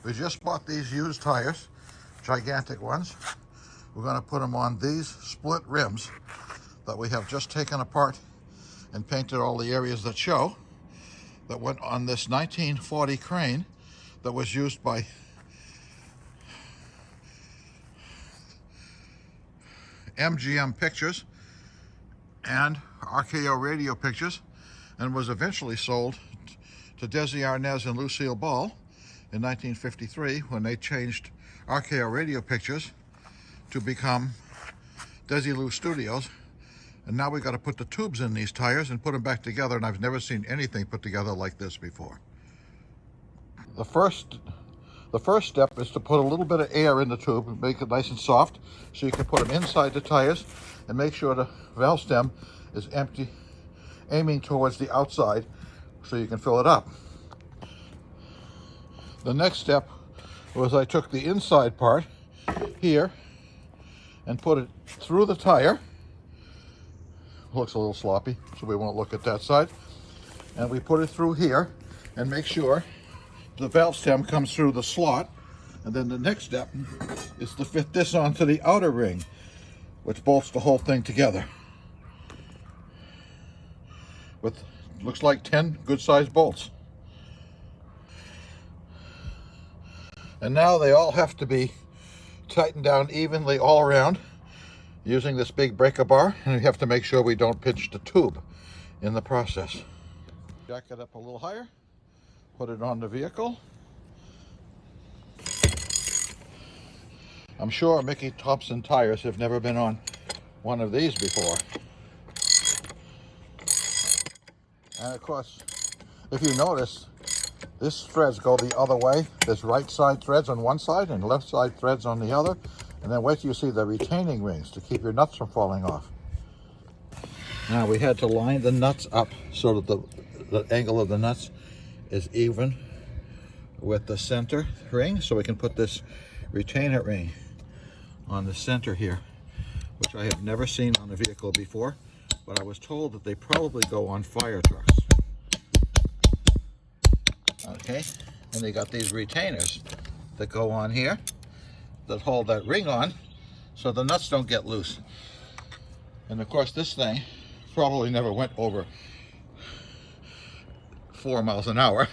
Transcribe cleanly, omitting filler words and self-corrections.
We just bought these used tires, gigantic ones. We're going to put them on these split rims that we have just taken apart and painted all the areas that show, that went on this 1940 crane that was used by MGM Pictures and RKO Radio Pictures, and was eventually sold to Desi Arnaz and Lucille Ball in 1953 when they changed RKO Radio Pictures to become Desilu Studios. And now we got to put the tubes in these tires and put them back together, and I've never seen anything put together like this before. The first step is to put a little bit of air in the tube and make it nice and soft, so you can put them inside the tires and make sure the valve stem is empty, aiming towards the outside so you can fill it up. The next step was I took the inside part here and put it through the tire. Looks a little sloppy, so we won't look at that side. And we put it through here and make sure the valve stem comes through the slot. And then the next step is to fit this onto the outer ring, which bolts the whole thing together with, looks like 10 good-sized bolts. And now they all have to be tightened down evenly all around using this big breaker bar, and we have to make sure we don't pinch the tube in the process. Jack it up a little higher, put it on the vehicle. I'm sure Mickey Thompson tires have never been on one of these before. And of course, if you notice, this threads go the other way. There's right side threads on one side and left side threads on the other. And then wait till you see the retaining rings to keep your nuts from falling off. Now we had to line the nuts up so that the angle of the nuts is even with the center ring, so we can put this retainer ring on the center here, which I have never seen on a vehicle before, but I was told that they probably go on fire trucks. Okay, and they got these retainers that go on here that hold that ring on so the nuts don't get loose. And of course this thing probably never went over 4 miles an hour.